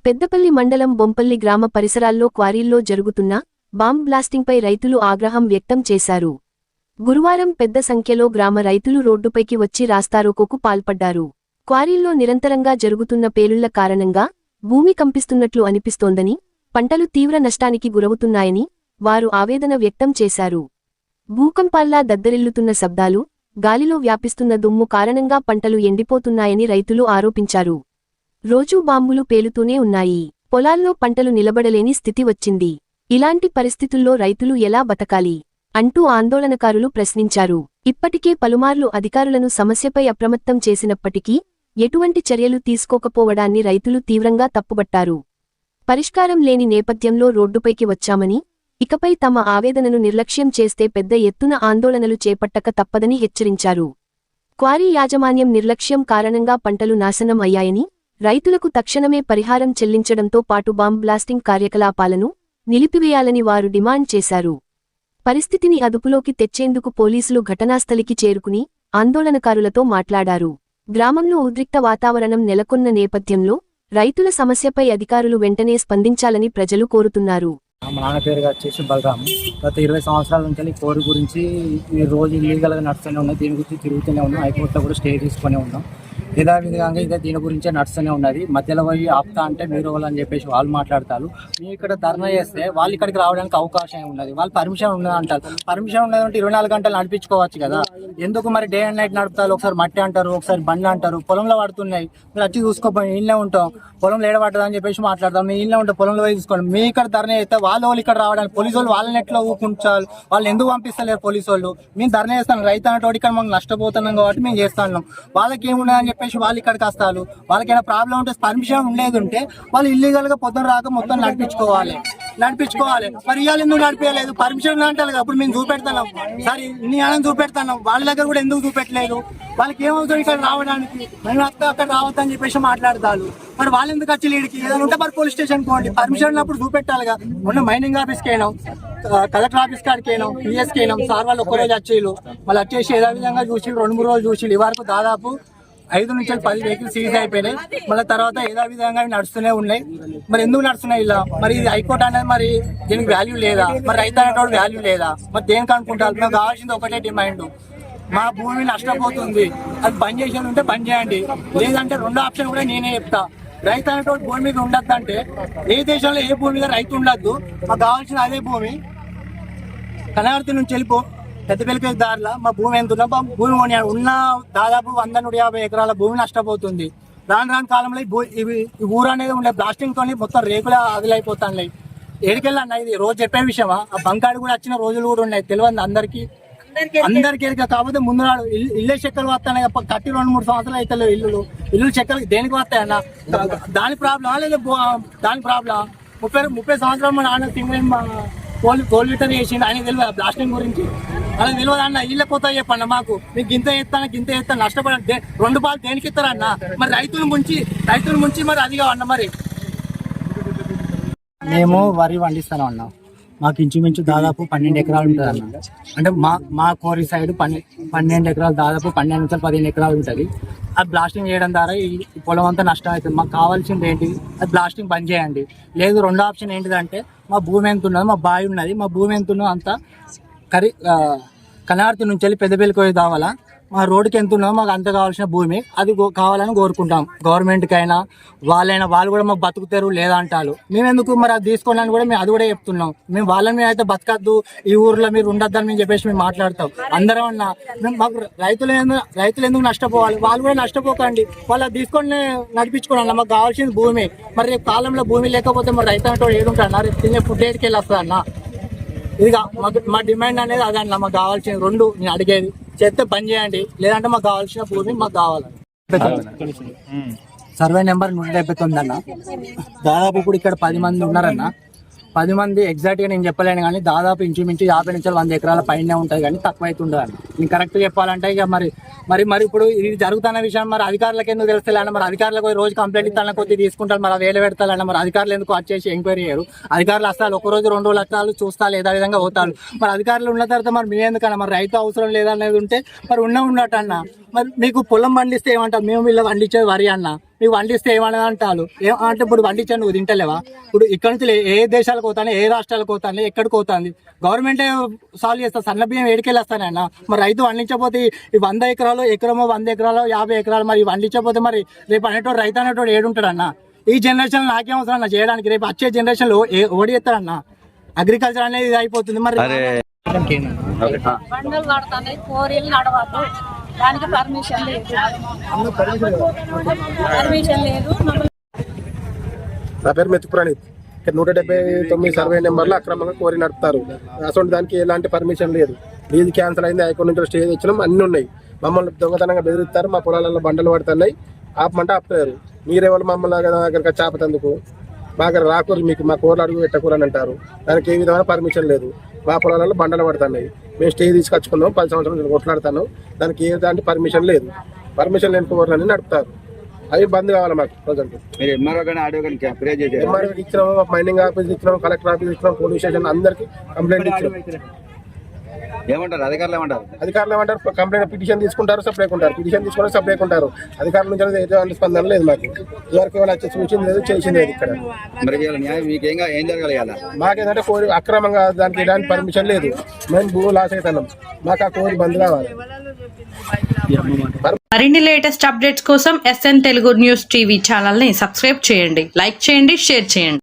పెద్దపల్లి మండలం బొంపల్లి గ్రామ పరిసరాల్లో క్వారీల్లో జరుగుతున్న బాంబ్ బ్లాస్టింగ్పై రైతులు ఆగ్రహం వ్యక్తం చేశారు. గురువారం పెద్ద సంఖ్యలో గ్రామ రైతులు రోడ్డుపైకి వచ్చి రాస్తారోకోకు పాల్పడ్డారు. క్వారీల్లో నిరంతరంగా జరుగుతున్న పేలుళ్ల కారణంగా భూమి కంపిస్తున్నట్లు అనిపిస్తోందని, పంటలు తీవ్ర నష్టానికి గురవుతున్నాయని వారు ఆవేదన వ్యక్తం చేశారు. భూకంపాల్లా దద్దరిల్లుతున్న శబ్దాలు, గాలిలో వ్యాపిస్తున్న దుమ్ము కారణంగా పంటలు ఎండిపోతున్నాయని రైతులు ఆరోపించారు. రోజూ బాంబులు పేలుతూనే ఉన్నాయి. పొలాల్లో పంటలు నిలబడలేని స్థితి వచ్చింది. ఇలాంటి పరిస్థితుల్లో రైతులు ఎలా బతకాలి అంటూ ఆందోళనకారులు ప్రశ్నించారు. ఇప్పటికే పలుమార్లు అధికారులను సమస్యపై అప్రమత్తం చేసినప్పటికీ ఎటువంటి చర్యలు తీసుకోకపోవడాన్ని రైతులు తీవ్రంగా తప్పుబట్టారు. పరిష్కారం లేని నేపథ్యంలో రోడ్డుపైకి వచ్చామని, ఇకపై తమ ఆవేదనను నిర్లక్ష్యం చేస్తే పెద్ద ఎత్తున ఆందోళనలు చేపట్టక తప్పదని హెచ్చరించారు. క్వారీ యాజమాన్యం నిర్లక్ష్యం కారణంగా పంటలు నాశనం అయ్యాయని, రైతులకు తక్షణమే పరిహారం చెల్లించడంతో పాటు బాంబ్ బ్లాస్టింగ్ కార్యకలాపాలను నిలిపివేయాలని వారు డిమాండ్ చేశారు. పరిస్థితిని అదుపులోకి తెచ్చేందుకు పోలీసులు ఘటనాస్థలికి చేరుకుని ఆందోళనకారులతో మాట్లాడారు. గ్రామంలో ఉద్రిక్త వాతావరణం నెలకొన్న నేపథ్యంలో రైతుల సమస్యపై అధికారులు వెంటనే స్పందించాలని ప్రజలు కోరుతున్నారు. మా నాన్న పేరు వచ్చేసి బలరాము. గత 20 సంవత్సరాల నుంచి కోరి గురించి ఈ రోజు ఇల్లీగల్గా నడుస్తూనే ఉన్నాం. దీని గురించి తిరుగుతూనే ఉన్నాం. హైకోర్టులో కూడా స్టే తీసుకునే ఉన్నాం. యథావిధంగా ఇదే దీని గురించే నడుస్తూనే ఉన్నది. మధ్యలో పోయి ఆపుతా అంటే మీరు అని చెప్పేసి వాళ్ళు మాట్లాడతారు. మేము ఇక్కడ ధర్నా చేస్తే వాళ్ళు ఇక్కడికి రావడానికి అవకాశం ఉన్నది. వాళ్ళు పర్మిషన్ ఉన్నది అంటారు. పర్మిషన్ ఉన్నదంటే 24 గంటలు నడిపించుకోవచ్చు కదా. ఎందుకు మరి డే అండ్ నైట్ నడుపుతారు? ఒకసారి మట్టి అంటారు, ఒకసారి బండి అంటారు. పొలంలో పడుతున్నాయి, మీరు వచ్చి చూసుకోపోయి ఇళ్ళే ఉంటాం, పొలంలో ఏడబడ్డదని చెప్పేసి మాట్లాడతాం. మీ ఇళ్ళే ఉంటాం, పొలంలో పోయి చూసుకోండి. మీ ఇక్కడ ధర్నా చేస్తే వాళ్ళు ఇక్కడ రావడానికి పోలీసు వాళ్ళు వాళ్ళని ఎట్లా ఊపుకుంటారు? వాళ్ళు ఎందుకు పంపిస్తలేరు పోలీసు వాళ్ళు? మేము ధర్నా చేస్తాను. రైతు అనేటోడు ఇక్కడ మనం నష్టపోతున్నాం కాబట్టి మేము చేస్తున్నాం. వాళ్ళకి ఏమున్నదని చెప్పేసి వాళ్ళు ఇక్కడికి వస్తారు. వాళ్ళకైనా ప్రాబ్లం ఉంటే పర్మిషన్ ఉండేది ఉంటే వాళ్ళు ఇల్లీగల్ గా పొద్దున రాక మొత్తం నడిపించుకోవాలి. మరి ఇవాళ ఎందుకు నడిపించలేదు? పర్మిషన్ అంటారు కదా. అప్పుడు మేము చూపెడతాం, సరే ఇన్ని అని చూపెడతాం. వాళ్ళ దగ్గర కూడా ఎందుకు చూపెట్టలేదు? వాళ్ళకి ఏమవుతుంది ఇక్కడ రావడానికి? మేము అక్కడ రావద్దని చెప్పేసి మాట్లాడతారు. మరి వాళ్ళు ఎందుకు వచ్చి లీడికి ఏదైనా ఉంటే మరి పోలీస్ స్టేషన్ పోండి. పర్మిషన్ ఉన్నప్పుడు చూపెట్టాలిగా. మొన్న మైనింగ్ ఆఫీస్కి అయినాం, కలెక్టర్ ఆఫీస్ కాడికి అయినాం, పిఎస్కి అయినాం. సార్ వాళ్ళు ఒక్కరోజు వచ్చేళ్ళు, వాళ్ళు వచ్చేసి ఏదో విధంగా చూసి 2-3 రోజులు చూసి ఈ వరకు దాదాపు 5 నుంచి 10 వెహికల్స్ సీజ్ అయిపోయినాయి. మళ్ళీ తర్వాత ఏదో విధంగా నడుస్తూనే ఉన్నాయి. మరి ఎందుకు నడుస్తున్నాయి ఇలా? మరి ఇది హైకోర్టు అనేది మరి దీనికి వాల్యూ లేదా? మరి రైతు అనేటువంటి వాల్యూ లేదా? మరి దేనికి అనుకుంటారు? నాకు కావాల్సింది ఒకటే డిమాండ్, మా భూమి నష్టపోతుంది, అది బంద్ చేసేది ఉంటే బంద్ చేయండి. లేదంటే 2వ ఆప్షన్ కూడా నేనే చెప్తా. రైతు అనేటువంటి భూమి మీద ఉండద్దు అంటే ఏ దేశంలో ఏ భూమి మీద రైతు ఉండద్దు. మాకు కావాల్సిన అదే భూమి. కనగర్తి నుంచి వెళ్ళిపో పెద్దపల్లికి దారిలో మా భూమి ఎంత ఉన్నా భూమి ఉన్న దాదాపు 100-150 ఎకరాల భూమి నష్టపోతుంది. రాను కాలంలో ఈ ఊరు అనేది ఉండే బ్లాస్టింగ్ తోని మొత్తం రేకులా ఆదిలైపోతాయి. ఏడికెళ్ళన్నా ఇది రోజు చెప్పే విషయమా? ఆ బంకాడు కూడా వచ్చిన రోజులు కూడా ఉన్నాయి. తెలియదు అందరికీ కాకపోతే ముందు నాడు ఇల్లే చెక్కలు వస్తాయి. కట్టి 2-3 సంవత్సరాలు అయితే ఇల్లు చెక్కలు దేనికి వస్తాయన్న? దాని ప్రాబ్లమా లేదా దాని ప్రాబ్లమా? 30 సంవత్సరాలు మా నాన్న సింగిల్ గోల్డ్ లీటర్ చేసిండు. ఆయన తెలియదు బ్లాస్టింగ్ గురించి? అలా తెలియదు అన్న. ఇళ్ళ కొత్త చెప్పండి మాకు. మీకు గింత ఎత్తాను నష్టపడండి. 2 పాలు దేనికి ఇస్తారన్న? మరి రైతుల ముంచి మరి అదిగా అన్న. మరి మేము వరి పండిస్తాను అన్న. మాకు ఇంచుమించు దాదాపు 12 ఎకరాలు ఉంటుంది అన్న. అంటే మా కోరి సైడ్ 12 ఎకరాలు, దాదాపు 12 నుంచి 15 ఎకరాలు ఉంటుంది. అది బ్లాస్టింగ్ చేయడం ద్వారా ఈ పొలం అంతా నష్టం అవుతుంది. మాకు కావాల్సింది ఏంటి? అది బ్లాస్టింగ్ బంద్ చేయండి. లేదు 2వ ఆప్షన్ ఏంటిదంటే మా భూమి ఎంత ఉన్నది, మా బావి ఉన్నది, మా భూమి ఎంత ఉన్నదో అంతా కనగర్తి నుంచి వెళ్ళి పెద్దపల్లికి పోయి కావాలా. మా రోడ్డుకి ఎంత ఉన్నదో మాకు అంత కావాల్సిన భూమి అది కావాలని కోరుకుంటాం. గవర్నమెంట్కి అయినా వాళ్ళు కూడా మాకు బతుకుతారు లేదా అంటారు. మేము ఎందుకు మరి అది తీసుకోవాలని కూడా మేము అది కూడా చెప్తున్నాం. మేము వాళ్ళని అయితే బతకద్దు, ఈ ఊర్లో మీరు ఉండొద్దని మేము చెప్పేసి మేము మాట్లాడతాం. అందరం అన్నా మాకు రైతులు ఎందుకు నష్టపోవాలి? వాళ్ళు కూడా నష్టపోకండి. వాళ్ళు తీసుకొని నడిపించుకోండి. మాకు కావాల్సింది భూమి. మరి రేపు కాలంలో భూమి లేకపోతే మరి రైతు అంటే ఏడుంటారన్నా? రేపు తినే ఫుడ్ ఏడికి వెళ్ళి వస్తుంది అన్న? ఇదిగా మా డిమాండ్ అనేది అదన్న. మాకు కావాల్సిన 2 నేను అడిగేది, చేస్తే బంద్ చేయండి. లేదంటే మాకు కావాల్సిన భూమి మాకు కావాలని. సర్వే నెంబర్ 179 అన్న. దాదాపు ఇప్పుడు ఇక్కడ 10 మంది ఉన్నారన్న. 10 మంది ఎగ్జాక్ట్ గా నేను చెప్పలేను కానీ దాదాపు ఇంచుమించు 50 నుంచి 100 ఎకరాల పైనే ఉంటుంది కానీ తక్కువ అవుతుండదు అని నేను కరెక్ట్ చెప్పాలంటే. ఇక మరి ఇప్పుడు ఇది జరుగుతున్న విషయం మరి అధికారులకు ఎందుకు తెలుస్తలేన్న? మరి అధికారులకు రోజు కంప్లైంట్ ఇస్తాను కొద్ది తీసుకుంటారు, మరి వేలు పెడతారన్న. మరి అధికారులు ఎందుకు వచ్చేసి ఎంక్వైరీ చేయరు? అధికారులు వస్తారు, 1 రోజు 2 రోజులు వస్తారు, చూస్తారు, ఏదో విధంగా పోతారు. మరి అధికారులు ఉన్న తర్వాత మరి మీ ఎందుకన్నా? మరి రైతు అవసరం లేదనేది ఉంటే మరి ఉన్నట్టు అన్న. మరి మీకు పొలం పండిస్తే ఏమంటారు? మేము వీళ్ళు పండించేది వరి అన్న. నీకు వండిస్తే ఏమన్నా అంటారు అంటే ఇప్పుడు వండించాను నువ్వు తింటలేవా? ఇప్పుడు ఇక్కడ నుంచి ఏ దేశాలకు పోతాను, ఏ రాష్ట్రాలకు పోతాను, ఎక్కడికి పోతుంది? గవర్నమెంటే సాల్వ్ చేస్తా. సన్న బియ్యం ఏడికెళ్ళి వస్తానన్నా? మరి రైతు వండించకపోతే ఈ 100 ఎకరాలు, ఎకరమో 100 ఎకరాలు, 50 ఎకరాలు మరి వండించకపోతే మరి రేపు అనేటోడు రైతు అనేటోడు ఏడుంటాడన్నా? ఈ జనరేషన్ నాకేం అవసరం అన్న చేయడానికి? రేపు వచ్చే జనరేషన్ లో ఓడి ఎత్తాడన్నా? అగ్రికల్చర్ అనేది ఇది అయిపోతుంది. మరి బండలు కడతాయి, కోరీలు నడవద్దు, దానికి పర్మిషన్ లేదు. నా పేరు మెతుకు ప్రణీత్. ఇక్కడ 179 సర్వే నెంబర్లో అక్రమంగా కోరి నడుపుతారు. అసలు దానికి ఎలాంటి పర్మిషన్ లేదు. లీజ్ క్యాన్సిల్ అయింది, హైకోర్టు నుంచి స్టే తెచ్చినాం, అన్నీ ఉన్నాయి. మమ్మల్ని దొంగతనంగా బెదిరిస్తారు, మా పొలాలలో బండలు పడుతున్నాయి, ఆపమంటే ఆపుతారు. మీరేవాళ్ళు మమ్మల్ని దగ్గర చేపతందుకు మా దగ్గర రాకూరు, మీకు మా కూరలు అడుగు పెట్టకూరు అని అంటారు. దానికి ఏ విధమైన పర్మిషన్ లేదు. మా పొలాలలో బండలు పడుతున్నాయి, మేము స్టే తీసుకొచ్చుకున్నాం, 10 సంవత్సరాలు కొట్లాడుతాను. దానికి ఏ దాంట్లో పర్మిషన్ లేదు. పర్మిషన్ లేని కూరలని నడుపుతారు. అవి బంద్ కావాలి మాకు ప్రజెంట్. ఎంఆర్ఓ ఇచ్చినాము, మైనింగ్ ఆఫీస్ ఇచ్చినాము, కలెక్టర్ ఆఫీస్ ఇచ్చినాం, పోలీస్ స్టేషన్ అందరికి కంప్లైంట్ ఇచ్చినాం. ఏమంటారు అధికారులు? ఏమంటారు కంప్లైంట్ పిటిషన్ తీసుకుంటారు, సప్లై ఉంటారు, పిటిషన్ తీసుకుంటారు, సప్లై ఉంటారు. అధికారుల నుంచి ఎటువంటి స్పందన లేదు మాకు. ఇదివరకు వాళ్ళు వచ్చి సూచింది లేదు, చేసింది లేదు. ఇక్కడ మరి న్యాయం మీకు ఏం జరగాలి? మాకేంటంటే కోరి అక్రమంగా దానికి ఎలాంటి పర్మిషన్ లేదు. మేము భూమి లాస్ అవుతున్నాం, మాకు ఆ కోరి బంద్ కావాలి. మరిన్ని లేటెస్ట్ అప్డేట్స్ కోసం SN Telugu news TV channel ని సబ్స్క్రైబ్ చేయండి, లైక్ చేయండి, షేర్ చేయండి.